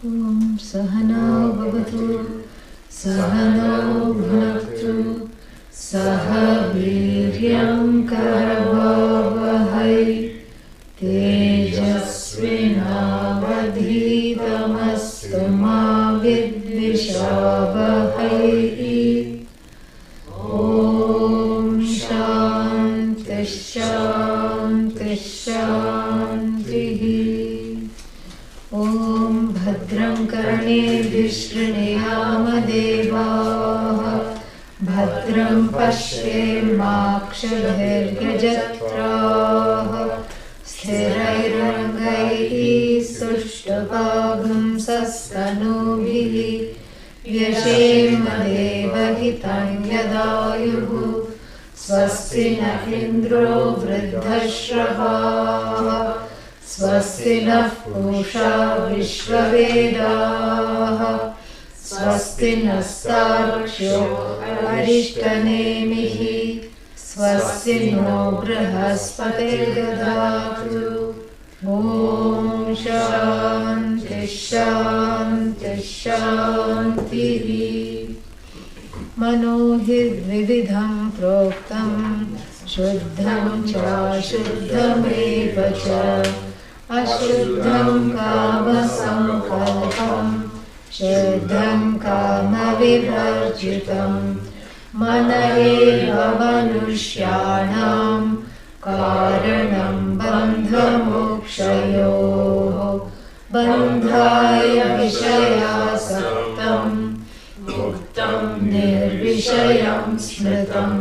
Om Sahana Bhavatu Sahana Bhunaktu Saha Viryam Karavavahai Tejasvinavadhitamastu ma vidvishavahai. Om Shanti Shanti Shanti. Om Bhadram Karnebhyः Shruniyama Devaः Bhadram Pashyemakshabhiryajatraः Sthirairangaiः Sushtapagam Sastanubhiः Vyashema Devahitam Yadayuः Swasti na Indro Vruddhashravah Swasti nः Pusha Vishvavedaः Swasti nastaksho Arishtanemihi Swasti no Brihaspatirdadatu. Om Shanti Shanti Shanti. Manohid Vividham Proktam Shuddham cha Shuddhameva cha Ashuddham Kama Sankalpam Shuddham Kama Vivarjitam Mana eva Manushyanam Karanam Bandha Mokshayoh Bandhaya Vishayasaktam Muktam Nirvishayam Smritam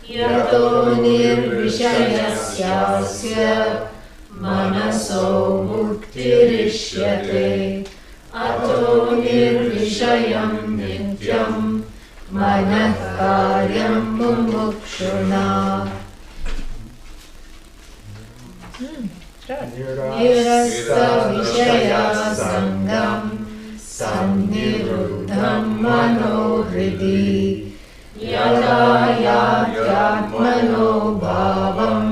Yato Nirvishayasyasya Manaso Muktirishyate Ato Nirvishayam Nityam Manah Karyam Mumukshuna. Nirasta Vishaya Sangam Sanniruddham Manohridi Yada Yatyatmano Bhavam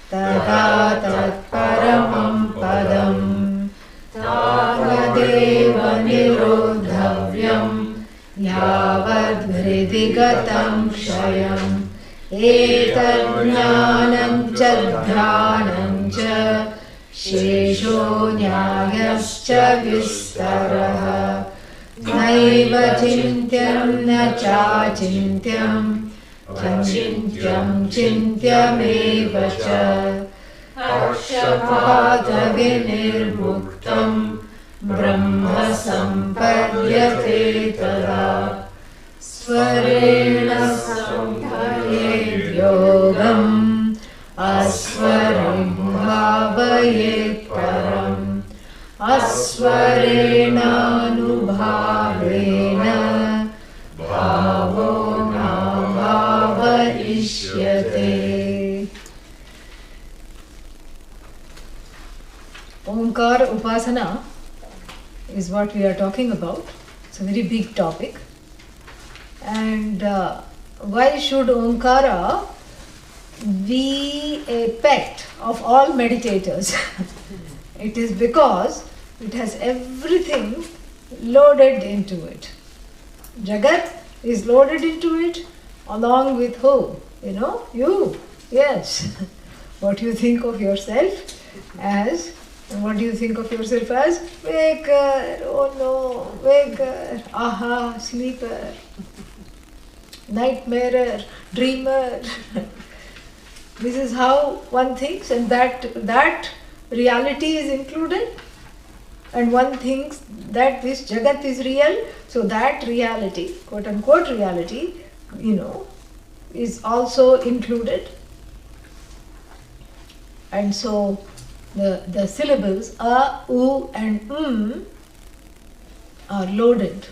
Tada Tat Paramam Padam Tavadeva Nirodhavyam Yavad Vridigatam Shayam Etadjnanam Chadhyanam Cha Shesho Nyayascha Vistaraha Naiva Chintyam Na Chachintyam Chintyam Chintyameva Cha Akshapata Vinirmuktam Brahma Sampadyate Tada Svarena Sampayed Yogam Aswaram Bhavayet Param Aswarena Anubhavena Bhavo Nabhava Ishyate. Omkara Upasana is what we are talking about. It's a very big topic. And why should Omkara be a pet of all meditators? It is because it has everything loaded into it. Jagat is loaded into it along with who? You. Yes. What do you think of yourself as? What do you think of yourself as? Waker, oh no, waker, aha, sleeper, nightmarer, dreamer. This is how one thinks, and that reality is included. And one thinks that this Jagat is real, so that reality, quote unquote reality, is also included. And so the syllables A, U and are loaded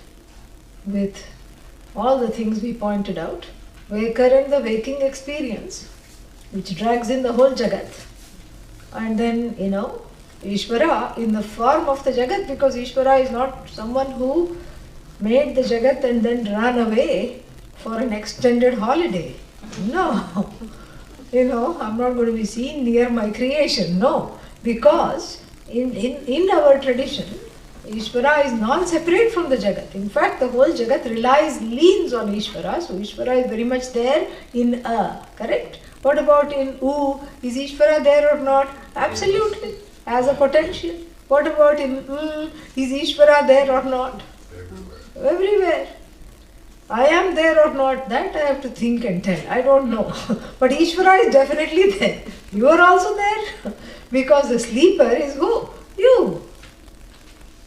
with all the things we pointed out. Waker and the waking experience, which drags in the whole Jagat. And then, Ishvara in the form of the Jagat, because Ishvara is not someone who made the Jagat and then ran away for an extended holiday. No. I'm not going to be seen near my creation. No. Because in our tradition, Ishvara is non-separate from the Jagat. In fact, the whole Jagat leans on Ishvara. So Ishvara is very much there in A, correct? What about in U? Is Ishvara there or not? Absolutely, as a potential. What about in is Ishvara there or not? Everywhere. I am there or not, that I have to think and tell. I don't know. But Ishvara is definitely there. You are also there. Because the sleeper is who? You.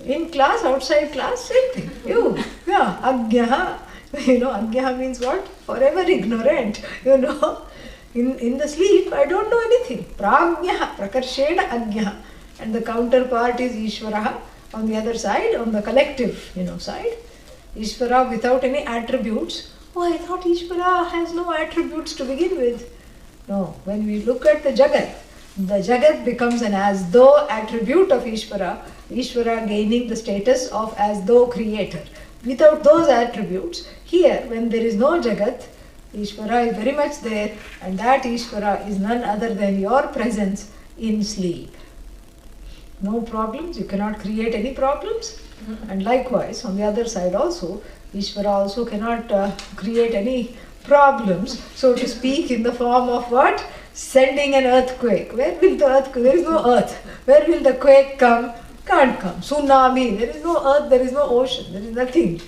In class, outside class, same thing. You. Yeah. Agyaha. Agyaha means what? Forever ignorant. In the sleep, I don't know anything. Pragyaha. Prakarshena agyaha. And the counterpart is Ishvara on the other side, on the collective, side. Ishvara without any attributes. Oh, I thought Ishvara has no attributes to begin with. No, when we look at the Jagat becomes an as though attribute of Ishvara, Ishvara gaining the status of as though creator. Without those attributes, here when there is no Jagat, Ishvara is very much there, and that Ishvara is none other than your presence in sleep. No problems, you cannot create any problems. And likewise, on the other side also, Ishvara also cannot create any problems, so to speak, in the form of what? Sending an earthquake. Where will the earthquake? There is no earth. Where will the quake come? Can't come. Tsunami. There is no earth, there is no ocean, there is nothing.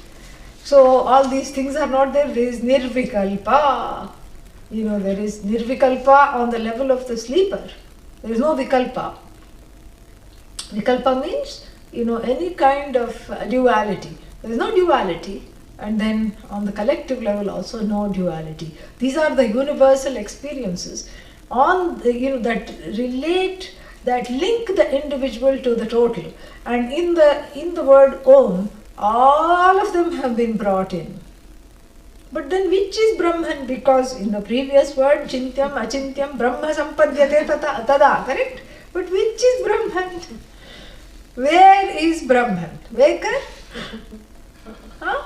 So all these things are not there. There is nirvikalpa. There is nirvikalpa on the level of the sleeper. There is no vikalpa. Vikalpa means any kind of duality. There is no duality, and then on the collective level also no duality. These are the universal experiences that relate, that link the individual to the total. And in the word Om, all of them have been brought in. But then which is Brahman? Because in the previous word, Chintyam, Achintyam, Brahma Sampadyate Tada, correct? But which is Brahman? Where is Brahman? Waker? Huh?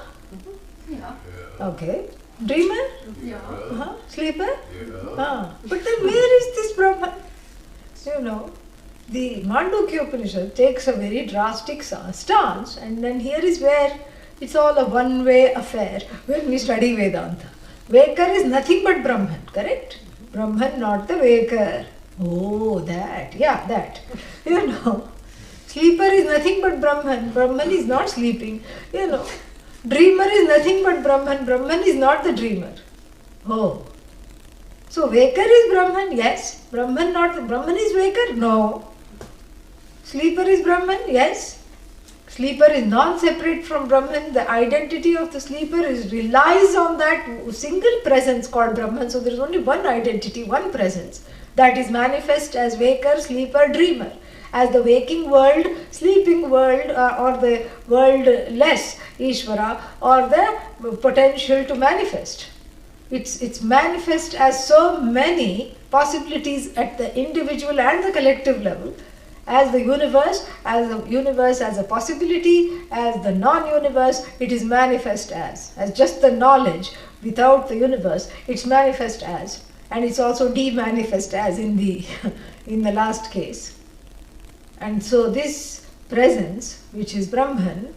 Yeah. Okay. Dreamer? Yeah. Sleeper? Yeah. But then where is this Brahman? The Mandukya Upanishad takes a very drastic stance, and then here is where it's all a one-way affair when we study Vedanta. Waker is nothing but Brahman, correct? Brahman, not the waker. Oh, that. Yeah, that. Sleeper is nothing but Brahman. Brahman is not sleeping. Dreamer is nothing but Brahman. Brahman is not the dreamer. Oh. So waker is Brahman? Yes. Brahman is waker? No. Sleeper is Brahman? Yes. Sleeper is non-separate from Brahman. The identity of the sleeper relies on that single presence called Brahman. So there is only one identity, one presence that is manifest as waker, sleeper, dreamer. As the waking world, sleeping world, or the world less Ishvara, or the potential to manifest. It's manifest as so many possibilities at the individual and the collective level. As the universe as a possibility, as the non-universe, it is manifest as just the knowledge without the universe, it's manifest as, and it's also de-manifest as in the last case. And so this presence, which is Brahman,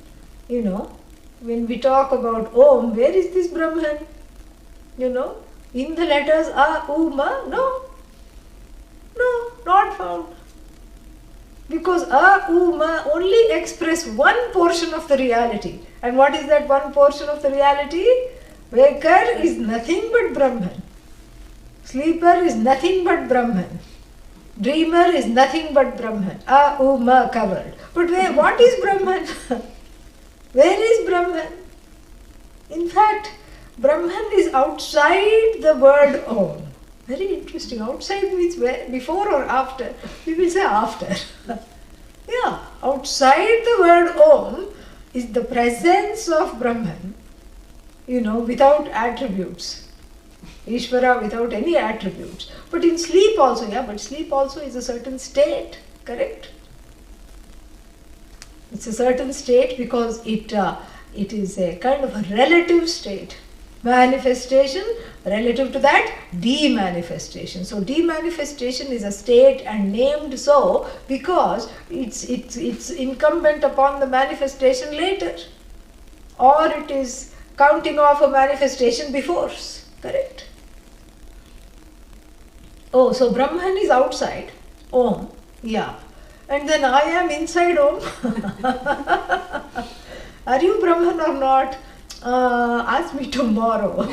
when we talk about Om, where is this Brahman? In the letters A, U, Ma? No, not found. Because A, U, Ma only express one portion of the reality. And what is that one portion of the reality? Waker is nothing but Brahman. Sleeper is nothing but Brahman. Dreamer is nothing but Brahman. A, U, Ma covered. But what is Brahman? Where is Brahman? In fact, Brahman is outside the word Om. Very interesting. Outside means where? Before or after? We will say after. Yeah, outside the word Om is the presence of Brahman, without attributes. Ishvara without any attributes. But in sleep also, but sleep also is a certain state, correct? It's a certain state because it is a kind of a relative state. Manifestation, relative to that, demanifestation. So demanifestation is a state and named so because it's incumbent upon the manifestation later, or it is counting off a manifestation before. Correct? Oh, so Brahman is outside Om, yeah. And then I am inside Om. Are you Brahman or not? Ask me tomorrow.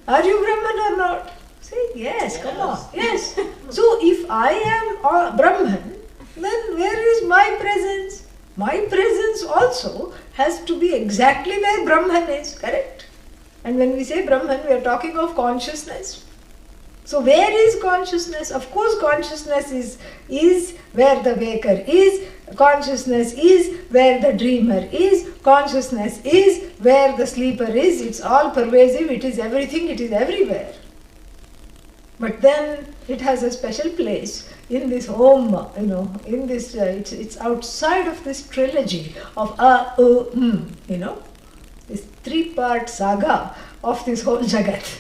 Are you Brahman or not? Say yes, come on. Yes. So if I am Brahman, then where is my presence? My presence also has to be exactly where Brahman is, correct? And when we say Brahman, we are talking of consciousness. So where is consciousness? Of course consciousness is where the waker is, consciousness is where the dreamer is, consciousness is where the sleeper is. It's all pervasive, it is everything, it is everywhere. But then it has a special place in this Om, in this, it's outside of this trilogy of this three-part saga of this whole Jagat.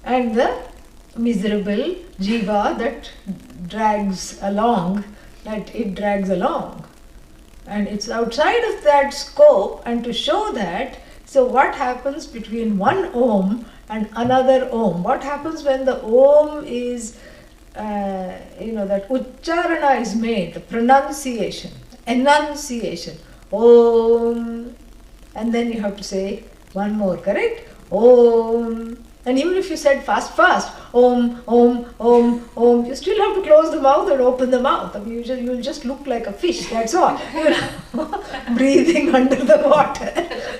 And the miserable jiva that drags along, and it's outside of that scope. And to show that, so what happens between one Om and another Om? What happens when the Om is that ucharana is made, the pronunciation, enunciation, Om, and then you have to say one more, correct? Om. And even if you said fast, Om, Om, Om, Om, you still have to close the mouth and open the mouth. I mean, you'll just look like a fish, that's all. Breathing under the water.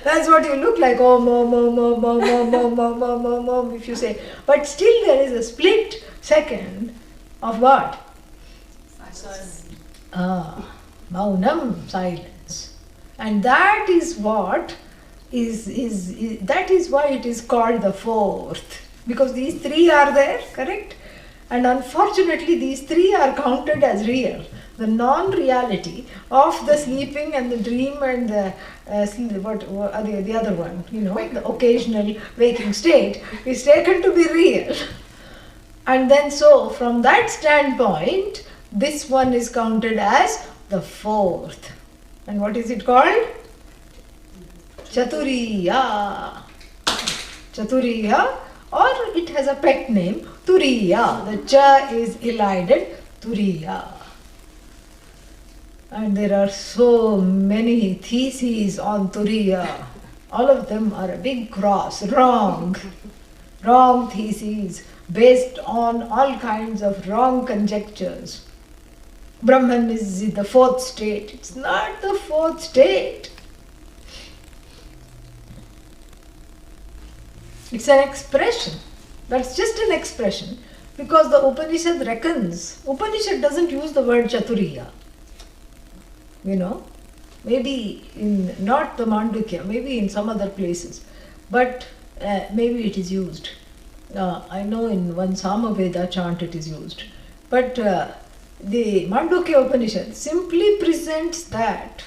That's what you look like. Om, Om, Om, Om, Om, Om, Om, Om, Om, Om, Om, if you say. But still there is a split second of what? Silence. Maunam, silence. And that is what that is why it is called the fourth, because these three are there, correct? And unfortunately these three are counted as real. The non-reality of the sleeping and the dream and the the other one, the occasional waking state is taken to be real. And then so from that standpoint, this one is counted as the fourth. And what is it called? Chaturiya. Chaturiya, or it has a pet name, Turiya. The cha is elided, Turiya. And there are so many theses on Turiya. All of them are a big cross, wrong theses based on all kinds of wrong conjectures. Brahman is the fourth state. It's not the fourth state. It's an expression. That's just an expression, because the Upanishad reckons. Upanishad doesn't use the word Chaturiya. Maybe in not the Mandukya, maybe in some other places, but maybe it is used. I know in one Atharva Veda chant it is used. But the Mandukya Upanishad simply presents that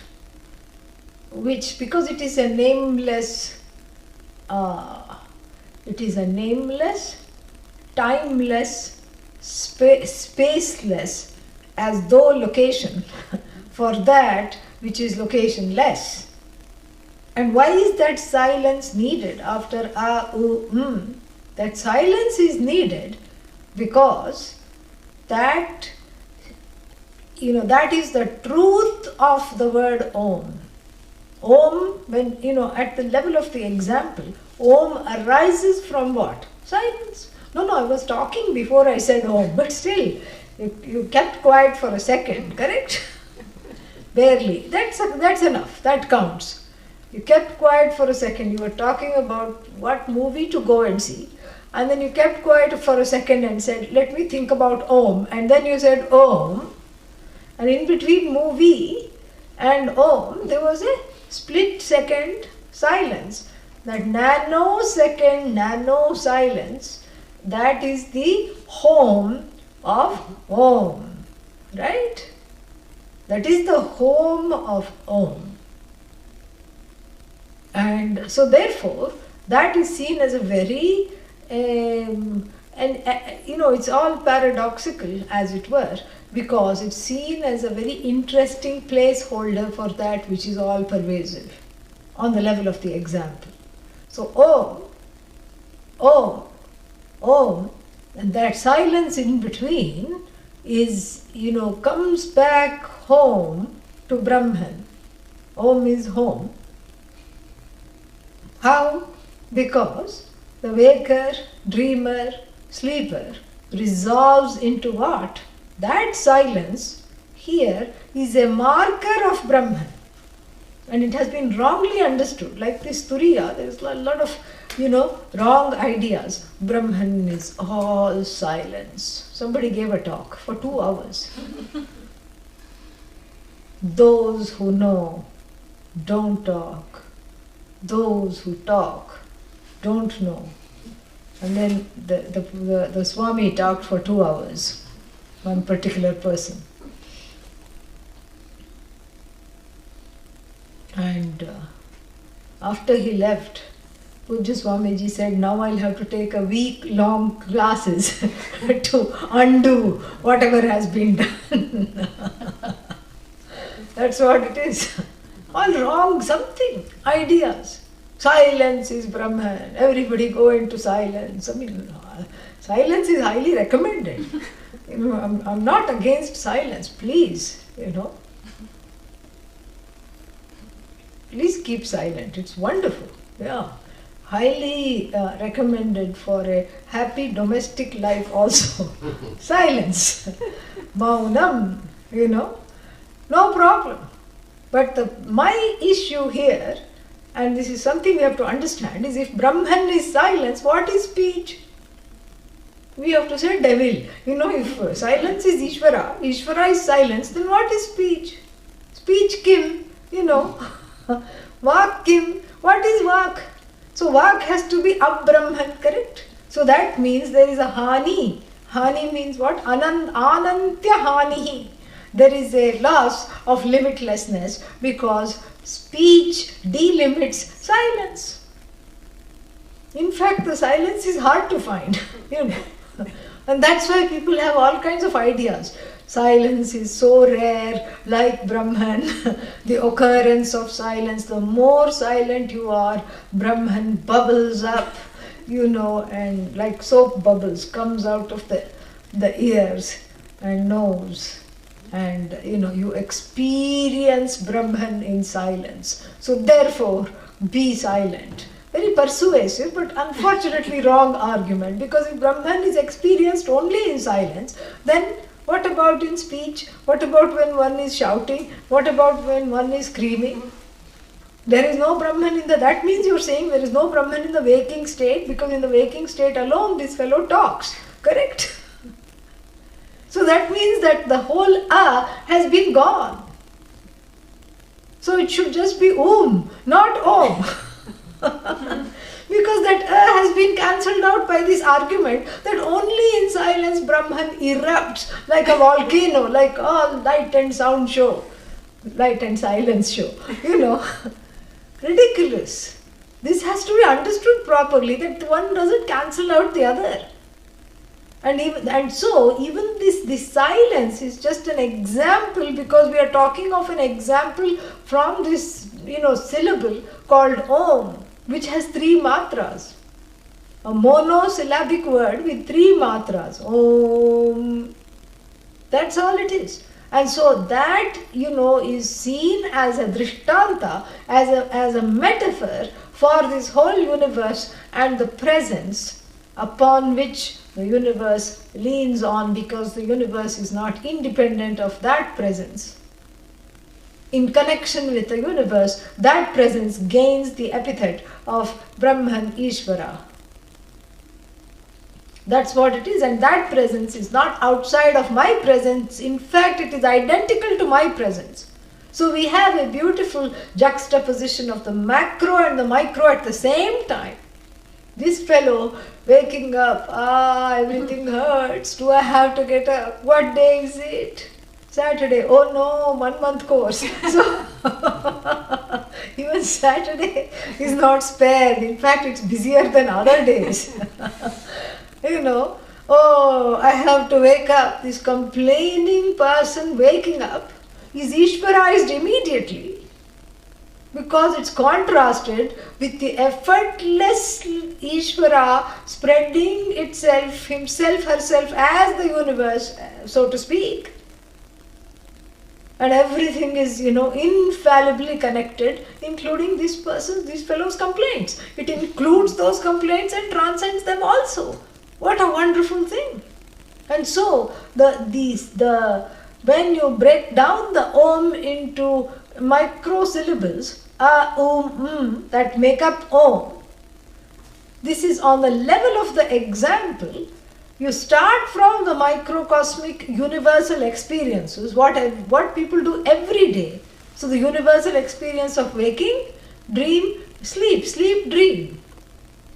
which, because it is a nameless, timeless, spaceless, as though location for that which is locationless. And why is that silence needed after That silence is needed because that is the truth of the word Om. Om, when, at the level of the example, Om arises from what? Silence. No, I was talking before I said Om, but still, you kept quiet for a second, correct? Barely. That's enough. That counts. You kept quiet for a second. You were talking about what movie to go and see. And then you kept quiet for a second and said, let me think about Om. And then you said Om. And in between movie and Om, there was a split second silence. That nanosecond nano silence, that is the home of Om. Right? That is the home of Om. And so therefore, that is seen as a very, it's all paradoxical as it were, because it's seen as a very interesting placeholder for that which is all pervasive on the level of the example. So Om, and that silence in between is, comes back home to Brahman. Om is home. How? Because the waker, dreamer, sleeper resolves into what? That silence here is a marker of Brahman. And it has been wrongly understood. Like this Turiya, there is a lot of, wrong ideas. Brahman is all silence. Somebody gave a talk for 2 hours. Those who know don't talk. Those who talk don't know. And then the Swami talked for 2 hours, one particular person. And after he left, Pujya Swamiji said, now I'll have to take a week-long classes to undo whatever has been done. That's what it is. All wrong, something, ideas. Silence is Brahman. Everybody go into silence. Silence is highly recommended. I'm not against silence, please, Please keep silent. It's wonderful. Yeah. Highly recommended for a happy domestic life also. Silence. Maunam, no problem. But my issue here, and this is something we have to understand, is if Brahman is silence, what is speech? We have to say devil. If silence is Ishvara, Ishvara is silence, then what is speech? Speech kim, Vak kim, what is Vak? So Vak has to be ab-Brahman, correct? So that means there is a Hani. Hani means what? Anantya Hanihi. There is a loss of limitlessness because speech delimits silence. In fact, the silence is hard to find, And that's why people have all kinds of ideas. Silence is so rare, like Brahman. The occurrence of silence, the more silent you are, Brahman bubbles up, and like soap bubbles comes out of the ears and nose. And you experience Brahman in silence. So therefore, be silent. Very persuasive, but unfortunately wrong argument, because if Brahman is experienced only in silence, then what about in speech? What about when one is shouting? What about when one is screaming? There is no Brahman in that means you're saying there is no Brahman in the waking state, because in the waking state alone this fellow talks, correct? So that means that the whole A has been gone. So it should just be not Om. Because that has been cancelled out by this argument that only in silence Brahman erupts like a volcano, like all light and sound show, light and silence show, Ridiculous. This has to be understood properly, that one doesn't cancel out the other. And so even this silence is just an example, because we are talking of an example from this syllable called Om, which has 3 matras. A monosyllabic word with 3 matras. Om. That's all it is. And so that, is seen as a drishtanta, as a metaphor for this whole universe and the presence upon which the universe leans on, because the universe is not independent of that presence. In connection with the universe, that presence gains the epithet of Brahman Ishvara. That's what it is, and that presence is not outside of my presence. In fact, it is identical to my presence. So we have a beautiful juxtaposition of the macro and the micro at the same time. This fellow waking up, everything hurts. Do I have to get up? What day is it? Saturday. Oh no, 1 month course. So Even Saturday is not spared. In fact, it's busier than other days. Oh, I have to wake up. This complaining person waking up is Ishvarized immediately, because it's contrasted with the effortless Ishvara spreading itself, himself, herself as the universe, so to speak. And everything is, infallibly connected, including this fellow's complaints. It includes those complaints and transcends them also. What a wonderful thing. And so, when you break down the Om into microsyllables, that make up Om, this is on the level of the example. You start from the microcosmic universal experiences, what people do every day. So the universal experience of waking, dream, sleep, dream.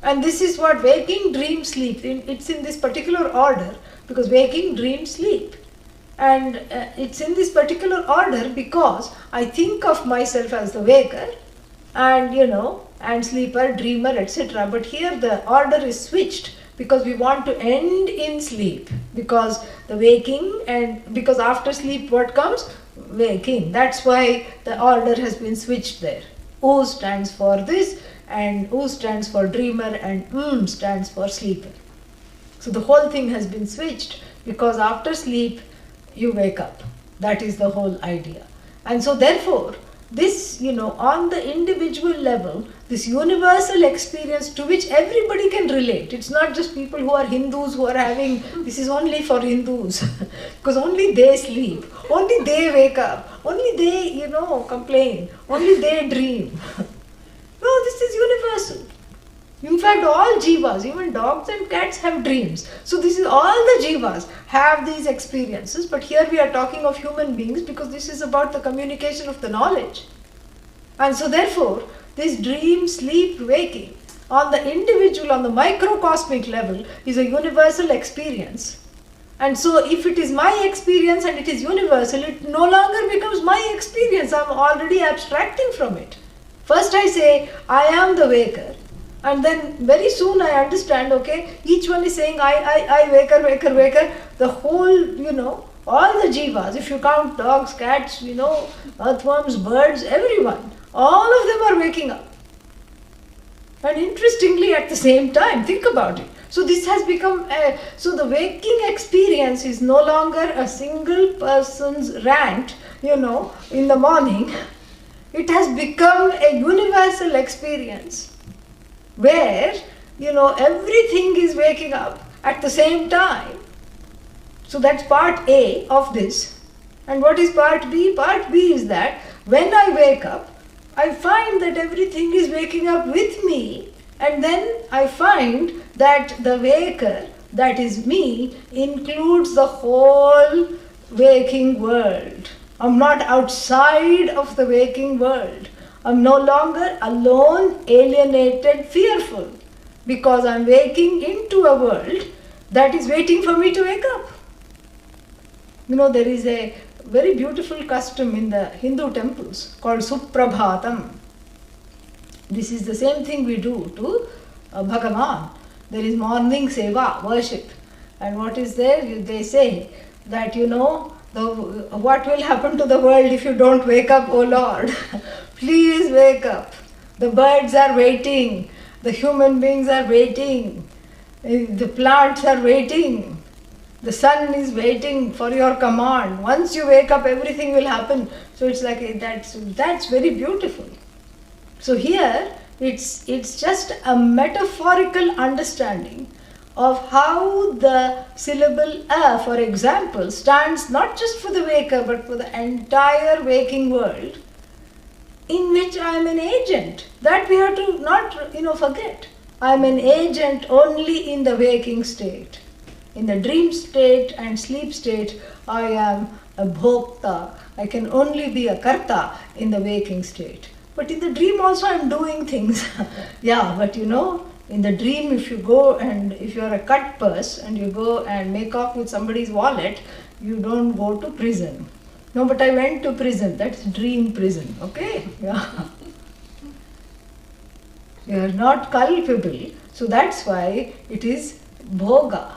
And this is what waking, dream, sleep. It's in this particular order, because waking, dream, sleep. And it's in this particular order because I think of myself as the waker and, and sleeper, dreamer, etc. But here the order is switched, because we want to end in sleep, because the waking, and because after sleep what comes? Waking. That's why the order has been switched there. O stands for this, and U stands for dreamer, and stands for sleeper. So the whole thing has been switched, because after sleep you wake up. That is the whole idea. And so therefore, this, on the individual level, this universal experience to which everybody can relate. It's not just people who are Hindus who are having, this is only for Hindus, because only they sleep, only they wake up, only they, complain, only they dream. No, this is universal. In fact, all jivas, even dogs and cats, have dreams. So this is all the jivas have these experiences, but here we are talking of human beings because this is about the communication of the knowledge. And so therefore, this dream, sleep, waking on the individual, on the microcosmic level is a universal experience. And so if it is my experience and it is universal, it no longer becomes my experience. I am already abstracting from it. First I say, I am the waker. And then very soon I understand, okay, each one is saying, I, waker. The whole, all the jivas, if you count dogs, cats, earthworms, birds, everyone, all of them are waking up. And interestingly, at the same time, think about it. So this has become, so the waking experience is no longer a single person's rant, in the morning. It has become a universal experience, where, everything is waking up at the same time. So that's part A of this. And what is part B? Part B is that when I wake up, I find that everything is waking up with me, and then I find that the waker, that is me, includes the whole waking world. I'm not outside of the waking world. I'm no longer alone, alienated, fearful, because I'm waking into a world that is waiting for me to wake up. There is a very beautiful custom in the Hindu temples called Suprabhatam. This is the same thing we do to Bhagavan. There is morning seva, worship. And what is there? They say that, what will happen to the world if you don't wake up, O Lord? Please wake up. The birds are waiting. The human beings are waiting. The plants are waiting. The sun is waiting for your command. Once you wake up, everything will happen. So it's like, that's very beautiful. So here, it's just a metaphorical understanding of how the syllable A, for example, stands not just for the waker, but for the entire waking world, in which I am an agent. That we have to not, forget. I am an agent only in the waking state. In the dream state and sleep state, I am a bhokta. I can only be a karta in the waking state. But in the dream also I am doing things. Yeah, but in the dream, if you go and if you are a cut purse and you go and make off with somebody's wallet, you don't go to prison. No, but I went to prison. That's dream prison. Okay? Yeah. You are not culpable. So that's why it is bhoga.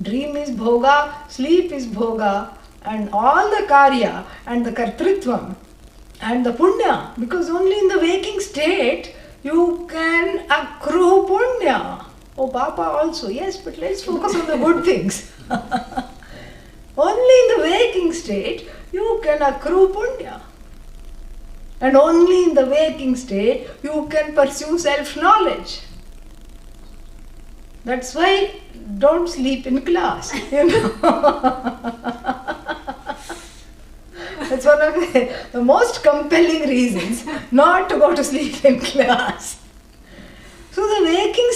Dream is bhoga, sleep is bhoga, and all the karya and the kartritvam and the punya, because only in the waking state you can accrue punya. Oh, Papa also, yes, but let's focus on the good things. Only in the waking state you can accrue punya. And only in the waking state you can pursue self-knowledge. That's why don't sleep in class, you know. That's one of the most compelling reasons not to go to sleep in class. So the waking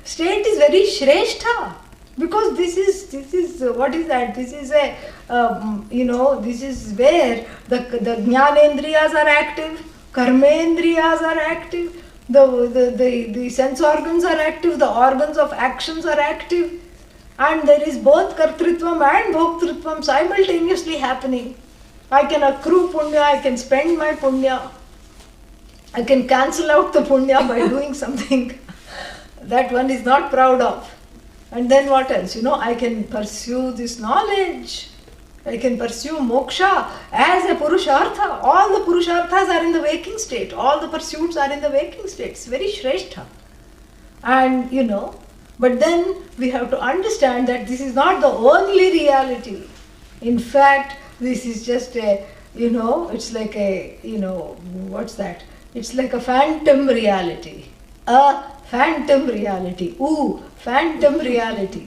state is very shrestha, because this is what is that? This is a this is where the jnanendriyas are active, karmendriyas are active, the sense organs are active, the organs of actions are active, and there is both kartritvam and bhoktritvam simultaneously happening. I can accrue punya, I can spend my punya, I can cancel out the punya by doing something that one is not proud of. And then what else? I can pursue this knowledge. I can pursue moksha as a purushartha. All the purusharthas are in the waking state. All the pursuits are in the waking state. It's very shrestha. And but then we have to understand that this is not the only reality. In fact, this is just a, it's like a, what's that? It's like a phantom reality. A phantom reality. Ooh, phantom reality.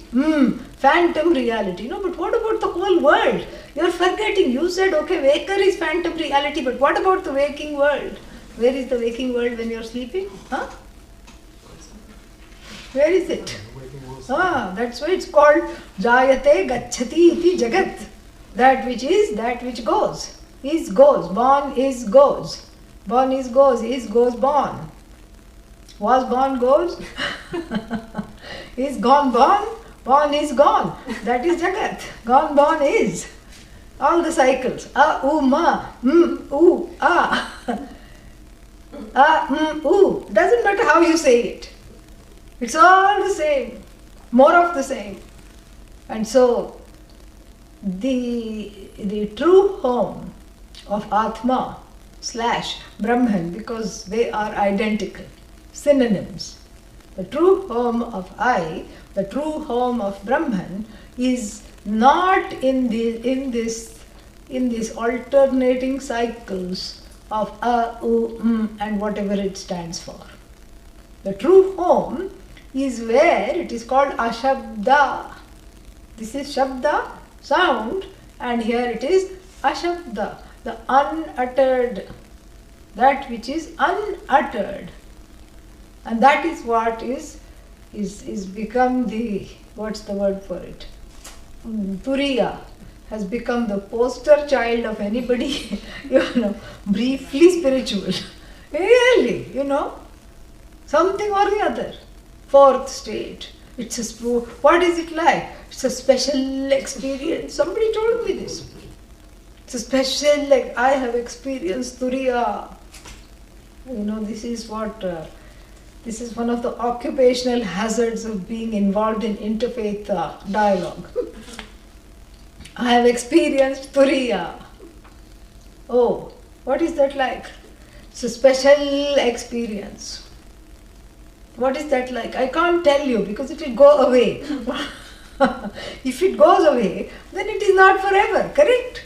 Phantom reality. No, but what about the whole world? You're forgetting. You said, okay, waker is phantom reality, but what about the waking world? Where is the waking world when you're sleeping? Huh? Where is it? That's why it's called Jayate Gacchati iti Jagat. That which is, that which goes. Is goes. Born is goes. Born is goes. Is goes born. Was born goes. Is gone born. Born is gone. That is Jagat. Gone born is. All the cycles. Ma, oo, oo. Doesn't matter how you say it. It's all the same. More of the same. And so, the true home of Atma / Brahman, because they are identical, synonyms. The true home of I, the true home of Brahman, is not in these alternating cycles of and whatever it stands for. The true home is where it is called Ashabda. This is Shabda, sound, and here it is Ashabda, the unuttered, that which is unuttered. And that is what is become the, what's the word for it? Turiya has become the poster child of anybody, briefly spiritual. Really, something or the other. Fourth state. What is it like? It's a special experience. Somebody told me this. It's a special, I have experienced Turiya. This is what, this is one of the occupational hazards of being involved in interfaith dialogue. I have experienced Turiya. Oh, what is that like? It's a special experience. What is that like? I can't tell you because it will go away. If it goes away, then it is not forever, correct?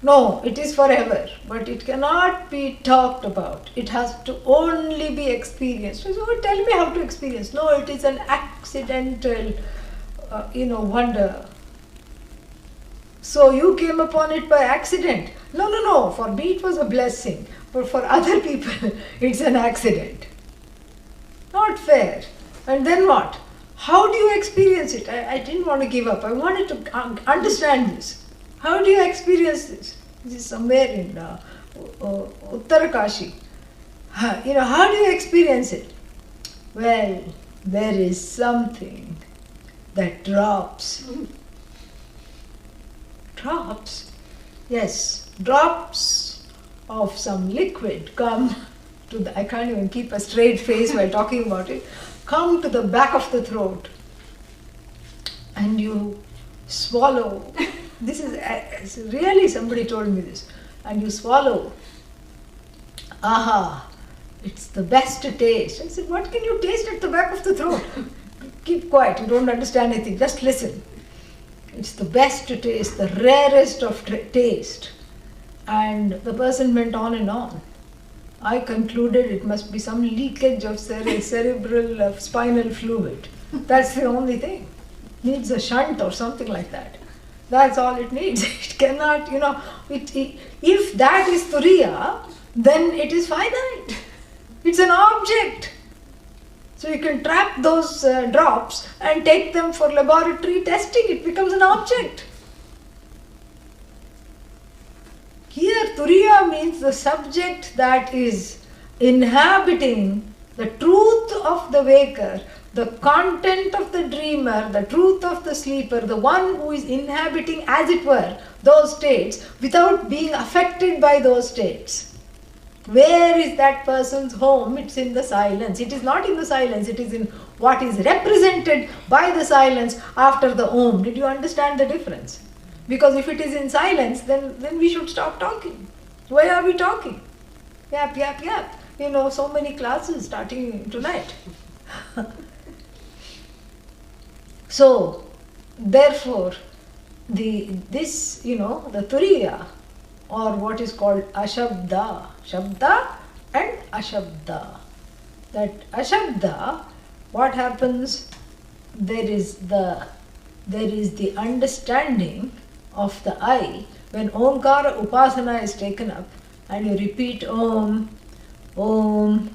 No, it is forever, but it cannot be talked about. It has to only be experienced. So tell me how to experience. No, it is an accidental, wonder. So you came upon it by accident. No. For me it was a blessing, but for other people it's an accident. Not fair. And then what? How do you experience it? I didn't want to give up. I wanted to understand this. How do you experience this? This is somewhere in Uttarakashi. How do you experience it? Well, there is something that drops. Drops? Yes, drops of some liquid come I can't even keep a straight face while talking about it. Come to the back of the throat and you swallow. This is really, somebody told me this. And you swallow. Aha, it's the best taste. I said, what can you taste at the back of the throat? Keep quiet, you don't understand anything, just listen. It's the best taste, the rarest of taste. And the person went on and on. I concluded it must be some leakage of cerebral spinal fluid. That's the only thing. Needs a shunt or something like that. That's all it needs. It cannot, if that is Turiya, then it is finite. It's an object. So you can trap those drops and take them for laboratory testing. It becomes an object. Here, Turiya means the subject that is inhabiting the truth of the waker, the content of the dreamer, the truth of the sleeper, the one who is inhabiting, as it were, those states without being affected by those states. Where is that person's home? It's in the silence. It is not in the silence, it is in what is represented by the silence after the Om. Did you understand the difference? Because if it is in silence, then we should stop talking. Why are we talking? Yap, yap, yap. So many classes starting tonight. So, therefore, the Turiya, or what is called Ashabda, Shabda and Ashabda. That Ashabda, what happens? There is the understanding of the I. When Omkara Upasana is taken up and you repeat Om, Om,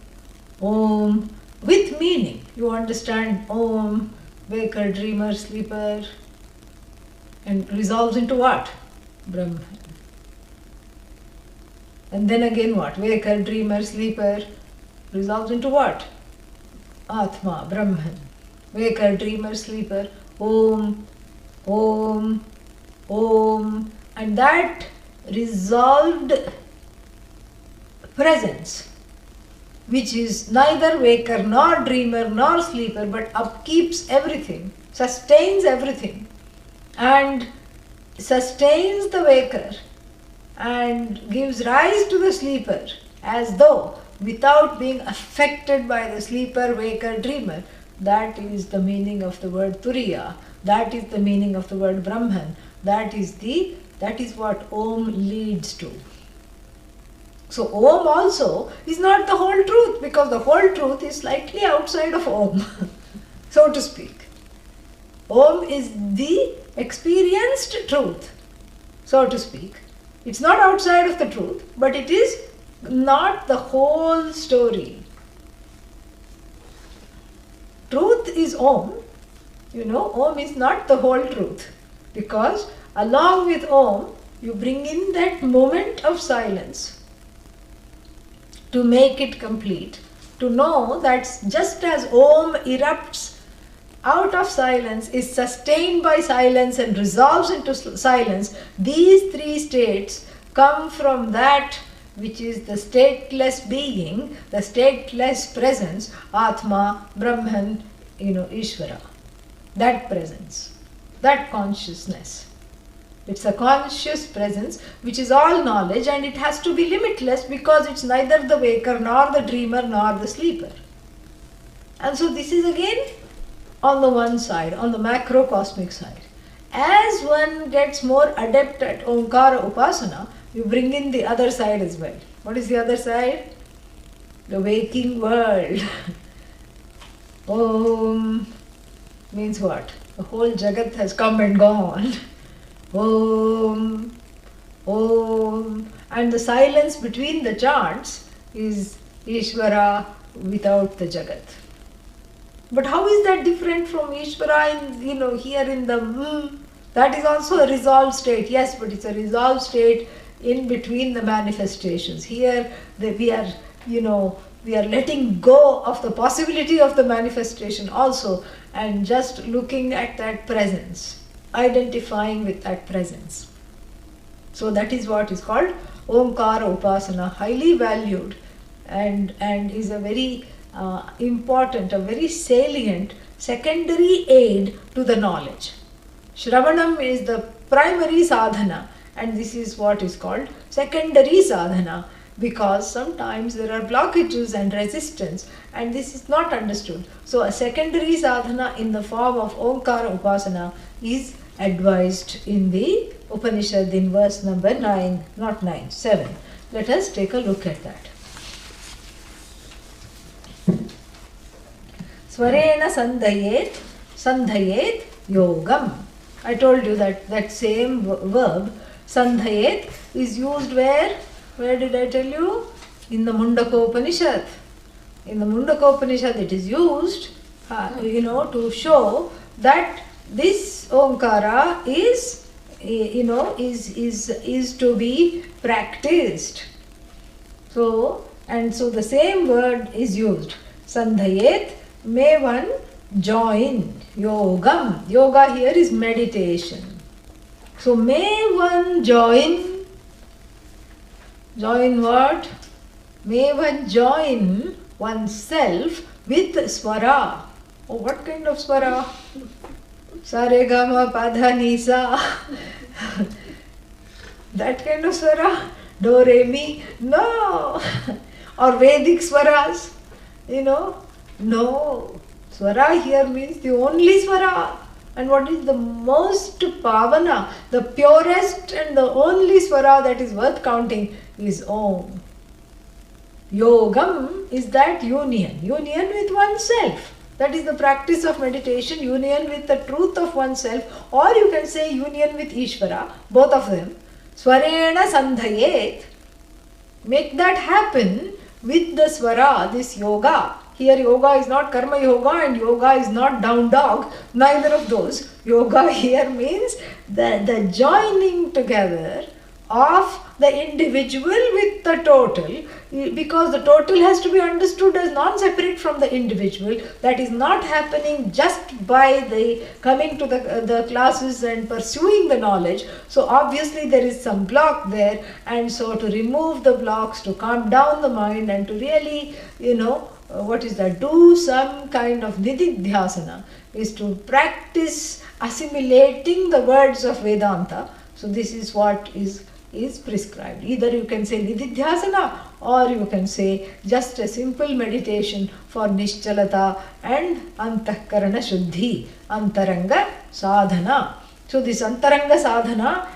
Om with meaning. You understand Om, waker, dreamer, sleeper, and resolves into what? Brahman. And then again what? Waker, dreamer, sleeper, resolves into what? Atma, Brahman. Waker, dreamer, sleeper, Om, Om, Om. And that resolved presence, which is neither waker nor dreamer nor sleeper, but upkeeps everything, sustains everything, and sustains the waker and gives rise to the sleeper, as though without being affected by the sleeper, waker, dreamer. That is the meaning of the word Turiya. That is the meaning of the word Brahman. That is what Om leads to. So Om also is not the whole truth, because the whole truth is slightly outside of Om, so to speak. Om is the experienced truth, so to speak. It's not outside of the truth, but it is not the whole story. Truth is Om. Om is not the whole truth, because along with Om, you bring in that moment of silence to make it complete, to know that just as Om erupts out of silence, is sustained by silence and resolves into silence, these three states come from that which is the stateless being, the stateless presence, Atma, Brahman, Ishvara. That presence, that consciousness. It's a conscious presence which is all knowledge, and it has to be limitless because it's neither the waker nor the dreamer nor the sleeper. And so this is again on the one side, on the macrocosmic side. As one gets more adept at Omkara Upasana, you bring in the other side as well. What is the other side? The waking world. Om means what? The whole Jagat has come and gone. Om, Om. And the silence between the chants is Ishvara without the Jagat. But how is that different from Ishvara here in the That is also a resolved state. Yes, but it's a resolved state in between the manifestations. Here we are letting go of the possibility of the manifestation also, and just looking at that presence, identifying with that presence. So that is what is called Omkara Upasana, highly valued and is a very important, a very salient secondary aid to the knowledge. Shravanam is the primary sadhana, and this is what is called secondary sadhana, because sometimes there are blockages and resistance, and this is not understood. So a secondary sadhana in the form of Omkara Upasana is advised in the Upanishad in verse number 9, not 9, 7. Let us take a look at that. Swarena sandhayet yogam. I told you that same verb, sandhayet, is used where? Where did I tell you? In the Mundaka Upanishad. In the Mundaka Upanishad it is used, to show that this Omkara is, is to be practiced. So the same word is used. Sandhayet, may one join yogam. Yoga here is meditation. So may one join what? May one join oneself with swara. Oh, what kind of swara? Saregama padhanisa. That kind of swara? Do re mi? No. Or Vedic swaras? No. Swara here means the only swara. And what is the most pavana, the purest and the only swara that is worth counting is Om. Yogam is that union with oneself. That is the practice of meditation, union with the truth of oneself, or you can say union with Ishvara, both of them. Swarena sandhayet. Make that happen with the swara, this yoga. Here yoga is not karma yoga and yoga is not down dog, neither of those. Yoga here means the joining together of the individual with the total, because the total has to be understood as non-separate from the individual. That is not happening just by the coming to the classes and pursuing the knowledge. So obviously there is some block there, and so to remove the blocks, to calm down the mind and to really, do some kind of nididhyasana, is to practice assimilating the words of Vedanta. So this is what is prescribed. Either you can say nididhyasana, or you can say just a simple meditation for nischalata and antahkarana shuddhi, antaranga sadhana. So this antaranga sadhana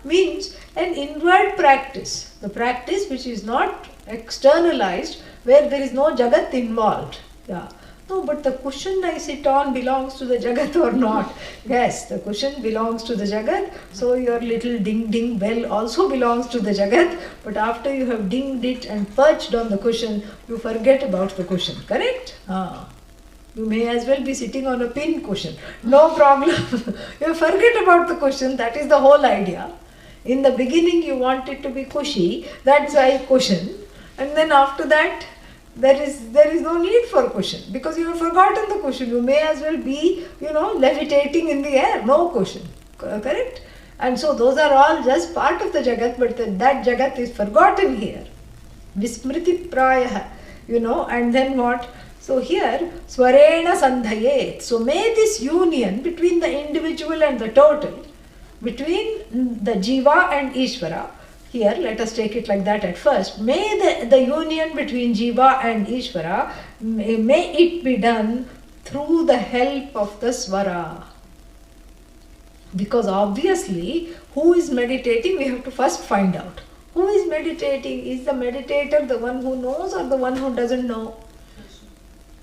means an inward practice, the practice which is not externalized, where there is no jagat involved. Yeah. No, but the cushion I sit on belongs to the jagat or not? Yes, the cushion belongs to the jagat. So your little ding ding bell also belongs to the jagat. But after you have dinged it and perched on the cushion, you forget about the cushion. Correct? You may as well be sitting on a pin cushion. No problem. You forget about the cushion. That is the whole idea. In the beginning you want it to be cushy. That's why cushion. And then after that, there is no need for cushion, because you have forgotten the cushion. You may as well be, levitating in the air. No cushion. Correct? And so those are all just part of the jagat, but that jagat is forgotten here. Vismriti prayah, and then what? So here, swarena sandhayet. So may this union between the individual and the total, between the jiva and Ishvara, here let us take it like that at first. May the union between jiva and Ishvara, may it be done through the help of the swara. Because obviously, who is meditating, we have to first find out. Who is meditating? Is the meditator the one who knows or the one who doesn't know?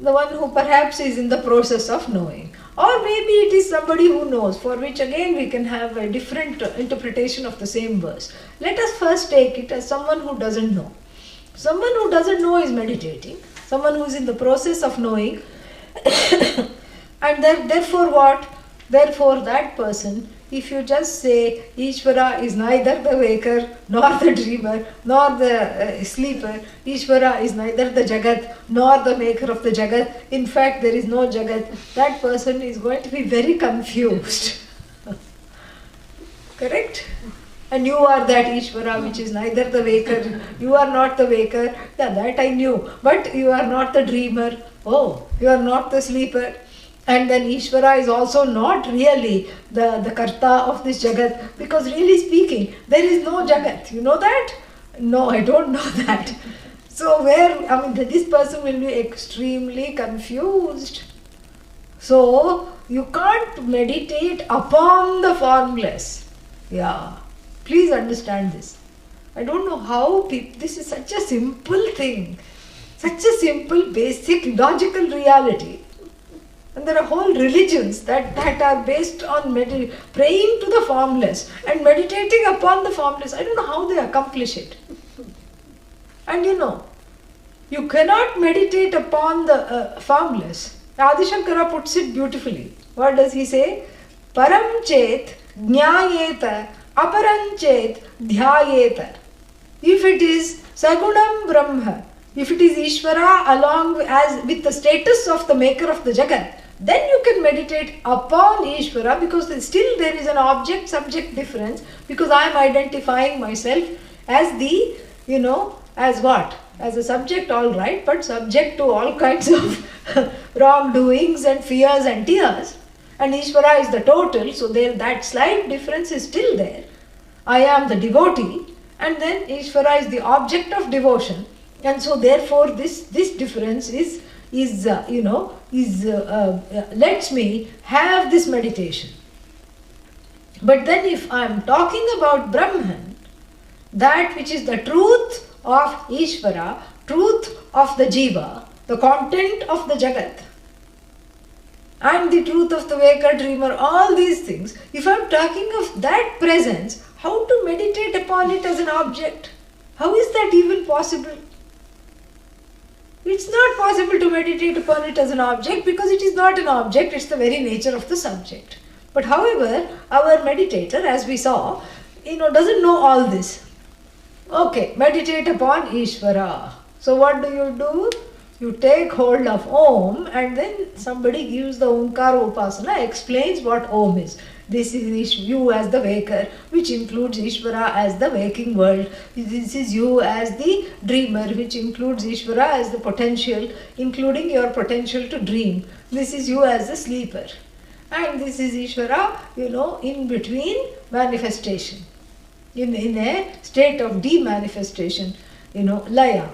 The one who perhaps is in the process of knowing. Or maybe it is somebody who knows, for which again we can have a different interpretation of the same verse. Let us first take it as someone who doesn't know. Someone who doesn't know is meditating. Someone who is in the process of knowing. And therefore what? Therefore that person, if you just say Ishvara is neither the waker, nor the dreamer, nor the sleeper, Ishvara is neither the Jagat, nor the maker of the Jagat, in fact there is no Jagat, that person is going to be very confused. Correct? And you are that Ishvara which is neither the waker, you are not the waker. Yeah, that I knew. But you are not the dreamer. Oh, you are not the sleeper. And then Ishvara is also not really the karta of this Jagat, because really speaking, there is no Jagat. You know that? No, I don't know that. So this person will be extremely confused. So you can't meditate upon the formless. Yeah, please understand this. I don't know how this is such a simple thing, such a simple, basic, logical reality. And there are whole religions that are based on praying to the formless and meditating upon the formless. I don't know how they accomplish it. And you cannot meditate upon the formless. Adi Shankara puts it beautifully. What does he say? Param chet jnayeta aparam chet dhyayeta. If it is Sagunam Brahma, if it is Ishvara along with the status of the maker of the Jagat, then you can meditate upon Ishvara, because still there is an object-subject difference, because I am identifying myself as the, as what? As a subject, all right, but subject to all kinds of wrongdoings and fears and tears. And Ishvara is the total, so that slight difference is still there. I am the devotee, and then Ishvara is the object of devotion. And so therefore this difference lets me have this meditation. But then if I am talking about Brahman, that which is the truth of Ishvara, truth of the Jiva, the content of the Jagat, and the truth of the waker, dreamer, all these things, if I am talking of that presence, how to meditate upon it as an object? How is that even possible? It's not possible to meditate upon it as an object, because it is not an object, it's the very nature of the subject. But however, our meditator, as we saw, doesn't know all this. Okay, meditate upon Ishvara. So what do? You take hold of Om, and then somebody gives the Omkara Upasana, explains what Om is. This is you as the waker, which includes Ishvara as the waking world. This is you as the dreamer, which includes Ishvara as the potential, including your potential to dream. This is you as the sleeper. And this is Ishvara, in between manifestation, in a state of demanifestation, laya.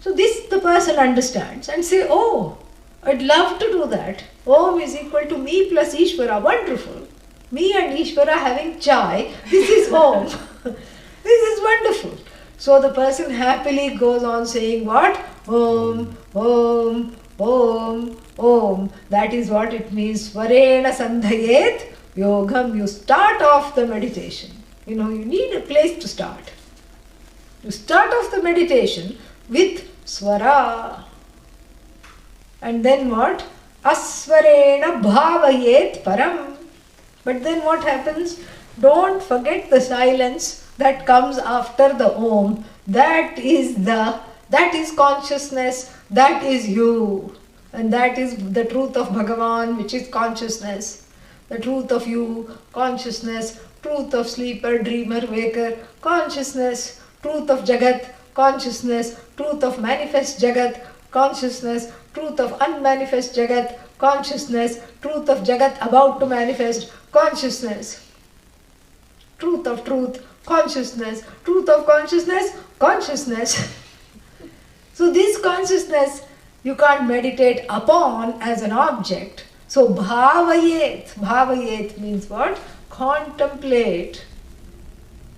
So this the person understands and say, oh, I'd love to do that. Om is equal to me plus Ishvara. Wonderful. Me and Ishvara having chai. This is Om. This is wonderful. So the person happily goes on saying what? Om, Om, Om, Om. That is what it means. Svarena sandhayet yogam. You start off the meditation. You need a place to start. You start off the meditation with swara. And then what? Asvarena bhavayet param. But then what happens? Don't forget the silence that comes after the Om. That is consciousness. That is you. And that is the truth of Bhagavan, which is consciousness. The truth of you, consciousness. Truth of sleeper, dreamer, waker, consciousness. Truth of Jagat, consciousness. Truth of manifest Jagat, consciousness. Truth of unmanifest Jagat, consciousness. Truth of Jagat about to manifest, consciousness. Truth of truth, consciousness. Truth of consciousness, consciousness. So this consciousness you can't meditate upon as an object. So bhavayet. Bhavayet means what? Contemplate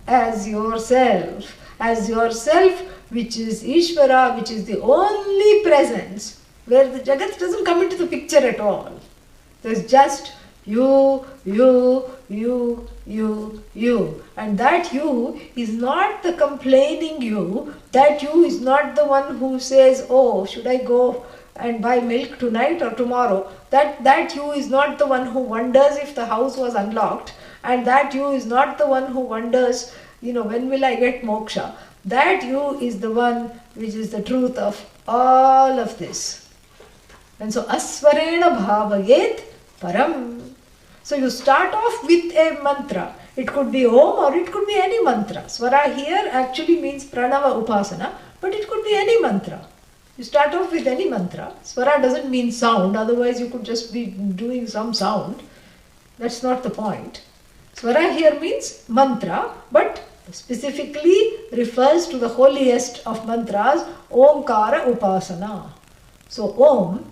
as yourself. As yourself, which is Ishvara, which is the only presence, where the Jagat doesn't come into the picture at all. There's just you. And that you is not the complaining you. That you is not the one who says, oh, should I go and buy milk tonight or tomorrow? That you is not the one who wonders if the house was unlocked. And that you is not the one who wonders, when will I get moksha? That you is the one which is the truth of all of this. And so asvarena bhavayet param. So you start off with a mantra. It could be Om or it could be any mantra. Swara here actually means Pranava Upasana, but it could be any mantra. You start off with any mantra. Swara doesn't mean sound, otherwise you could just be doing some sound. That's not the point. Swara here means mantra, but specifically refers to the holiest of mantras, Omkara Upasana. So Om,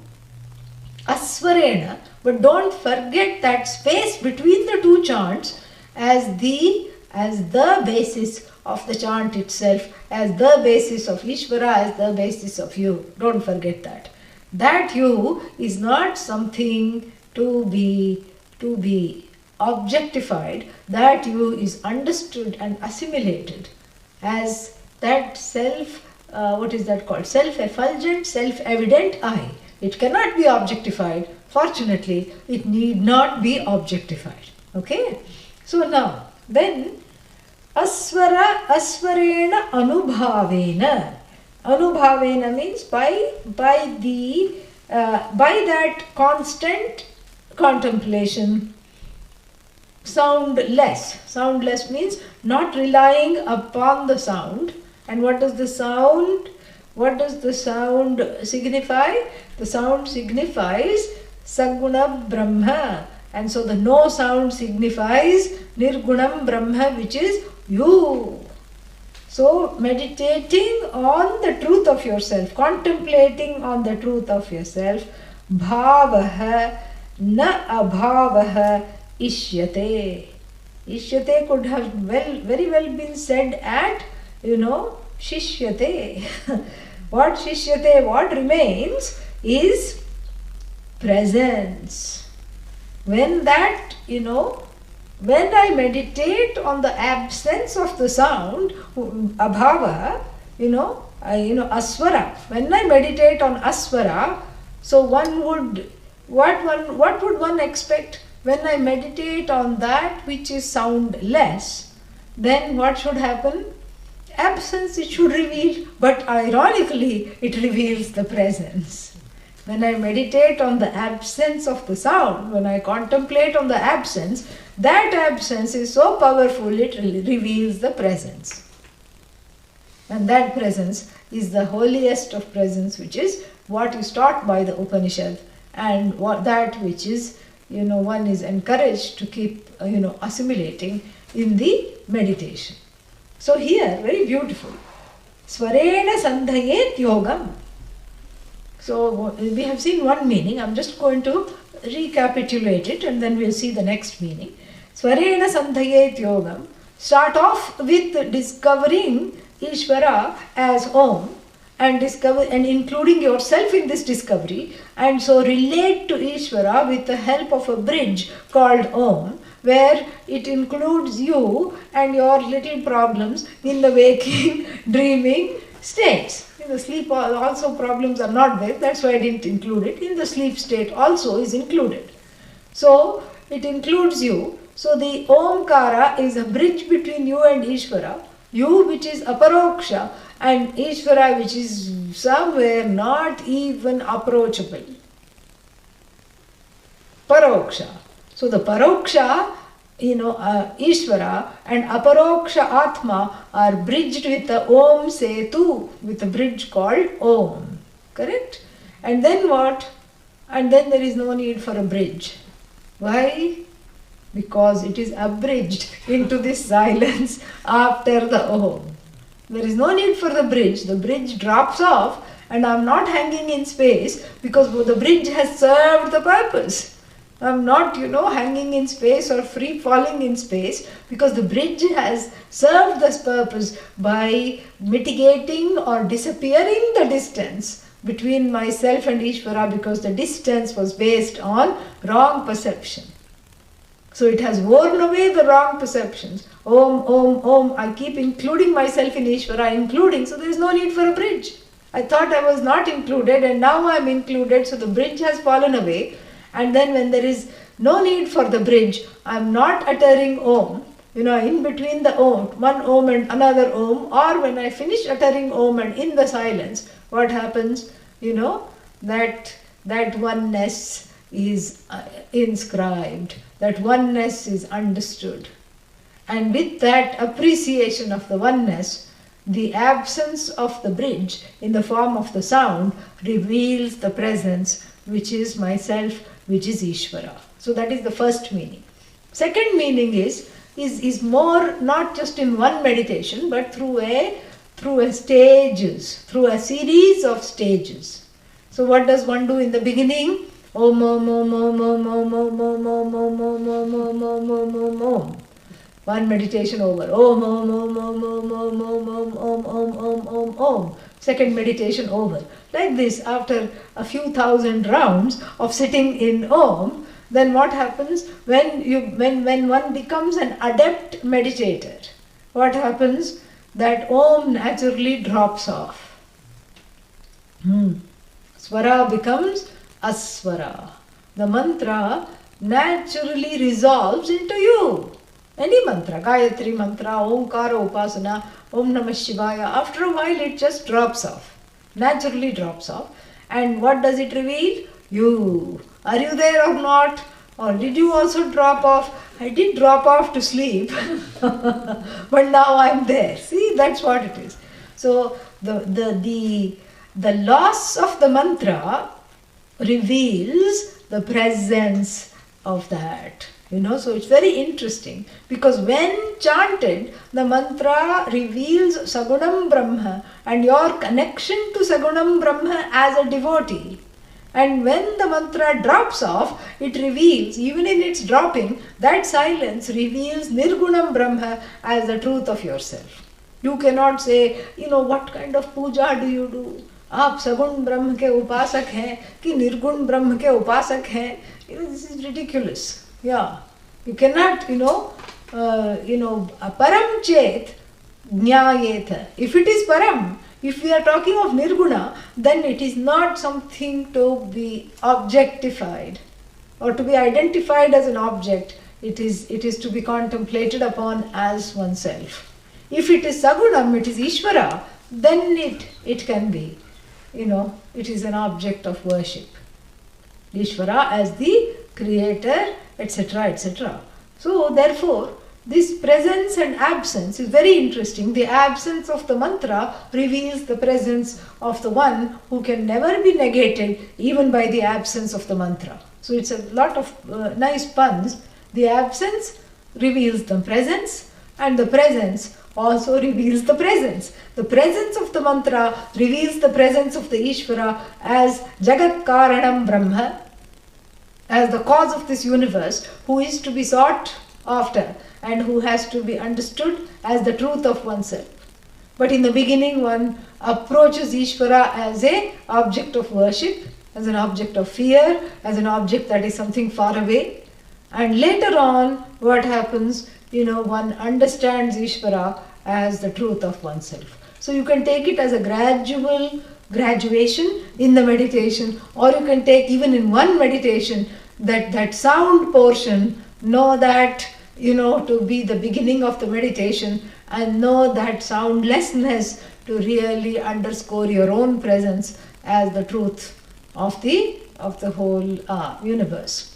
Aswarena, but don't forget that space between the two chants as the basis of the chant itself, as the basis of Ishvara, as the basis of you. Don't forget that. That you is not something to be objectified. That you is understood and assimilated as that self, what is that called? Self-effulgent, self-evident I. It cannot be objectified. Fortunately, it need not be objectified. Okay? So now, then, aswarena anubhavena. Anubhavena means by that constant contemplation. Soundless. Soundless means not relying upon the sound. And what does the sound signify? The sound signifies Saguna Brahma. And so the no sound signifies Nirgunam Brahma, which is you. So meditating on the truth of yourself, contemplating on the truth of yourself, bhavaha na abhavaha ishyate. Ishyate could have very well been said at, shishyate. What shishyate, what remains is presence. When that, when I meditate on the absence of the sound, abhava, aswara. When I meditate on aswara, so what would one expect? When I meditate on that which is soundless, then what should happen? Absence it should reveal, but ironically it reveals the presence. When I meditate on the absence of the sound, when I contemplate on the absence, that absence is so powerful it reveals the presence. And that presence is the holiest of presence, which is what is taught by the Upanishad, and that which is, one is encouraged to keep, assimilating in the meditation. So here, very beautiful. Swarena sandhayet yogam. So we have seen one meaning. I'm just going to recapitulate it and then we'll see the next meaning. Swarena sandhayet yogam. Start off with discovering Ishvara as Om and including yourself in this discovery, and so relate to Ishvara with the help of a bridge called Om, where it includes you and your little problems in the waking, dreaming states. In the sleep also problems are not there, that's why I didn't include it. In the sleep state also is included. So it includes you. So the Omkara is a bridge between you and Ishvara. You which is aparoksha and Ishvara which is somewhere not even approachable. Paroksha. So the paroksha, Ishvara and aparoksha Atma are bridged with the Om Setu, with a bridge called Om. Correct? And then what? And then there is no need for a bridge. Why? Because it is abridged into this silence after the Om. There is no need for the bridge drops off and I am not hanging in space because the bridge has served the purpose. I am not, hanging in space or free falling in space because the bridge has served this purpose by mitigating or disappearing the distance between myself and Ishvara, because the distance was based on wrong perception. So it has worn away the wrong perceptions. Om, Om, Om. I keep including myself in Ishvara, so there is no need for a bridge. I thought I was not included and now I am included, so the bridge has fallen away. And then when there is no need for the bridge, I am not uttering Om, in between the Om, one Om and another Om, or when I finish uttering Om and in the silence, what happens? That oneness is inscribed, that oneness is understood. And with that appreciation of the oneness, the absence of the bridge in the form of the sound reveals the presence, which is myself, which is Ishvara. So that is the first meaning. Second meaning is more not just in one meditation, but through a stages, through a series of stages. So what does one do in the beginning? Om om om om om om om om om om om om om om om om om. One meditation over. Om om om om om om om om om om om om om. Second meditation over. Like this, after a few thousand rounds of sitting in Om, then what happens when one becomes an adept meditator? What happens? That Om naturally drops off. Swara becomes Aswara. The mantra naturally resolves into you. Any mantra, Gayatri mantra, Omkara Upasana, Om Namah Shivaya, after a while it just drops off. Naturally drops off. And what does it reveal? You. Are you there or not? Or did you also drop off? I did drop off to sleep, but now I'm there. See, that's what it is. So the loss of the mantra reveals the presence of that. So it's very interesting, because when chanted, the mantra reveals Sagunam Brahma and your connection to Sagunam Brahma as a devotee. And when the mantra drops off, it reveals, even in its dropping, that silence reveals Nirgunam Brahma as the truth of yourself. You cannot say, what kind of puja do you do? आप सगुण ब्रह्म के उपासक हैं कि निर्गुण ब्रह्म के उपासक हैं? This is ridiculous. Yeah, you cannot, param chet jnayeta. If it is param, if we are talking of nirguna, then it is not something to be objectified or to be identified as an object. It is to be contemplated upon as oneself. If it is sagunam, it is Ishvara, then it can be. It is an object of worship. Ishvara as the creator, etc., etc. So, therefore, this presence and absence is very interesting. The absence of the mantra reveals the presence of the one who can never be negated even by the absence of the mantra. So, it's a lot of nice puns. The absence reveals the presence, and the presence also reveals the presence. The presence of the mantra reveals the presence of the Ishvara as Jagat Karanam Brahma, as the cause of this universe, who is to be sought after and who has to be understood as the truth of oneself. But in the beginning, one approaches Ishvara as an object of worship, as an object of fear, as an object that is something far away. And later on, what happens? One understands Ishvara as the truth of oneself. So you can take it as a gradual graduation in the meditation, or you can take even in one meditation that sound portion, know that, to be the beginning of the meditation, and know that soundlessness to really underscore your own presence as the truth of the whole universe,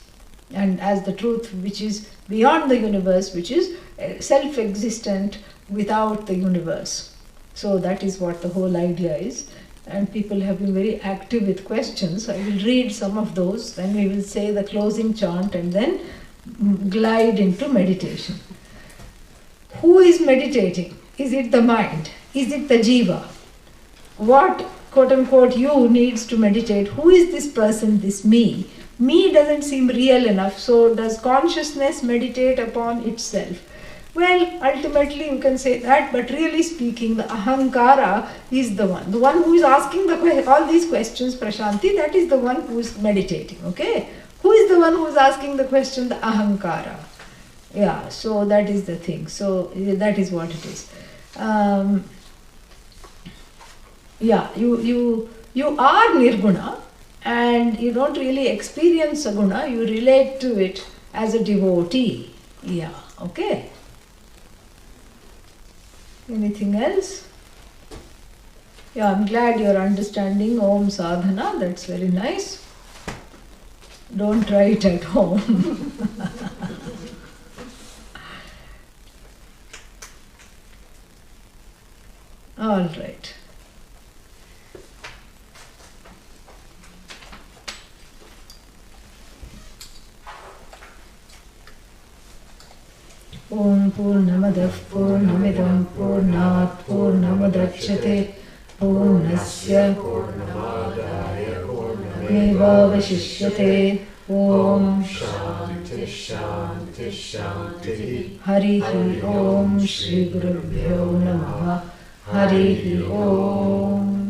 and as the truth which is beyond the universe, which is self-existent without the universe. So that is what the whole idea is. And people have been very active with questions. I will read some of those, then we will say the closing chant and then glide into meditation. Who is meditating? Is it the mind? Is it the jiva? What, quote unquote, you needs to meditate? Who is this person, this me? Me doesn't seem real enough, so does consciousness meditate upon itself? Well, ultimately you can say that, but really speaking, the ahankara is the one who is asking all these questions, Prashanti, that is the one who is meditating, okay? Who is the one who is asking the question? The ahankara. Yeah, so that is the thing. So that is what it is. You are nirguna and you don't really experience saguna, you relate to it as a devotee. Yeah, okay. Anything else? Yeah, I'm glad you're understanding Om Sadhana. That's very nice. Don't try it at home. All right. Om Purnamadah Purnamidam Purnat Purnamudachyate Purnasya Purnamevavashishyate. Om Shanti Shanti Shanti. Harihi Om Shri Gurubhyo Namaha. Harihi Om.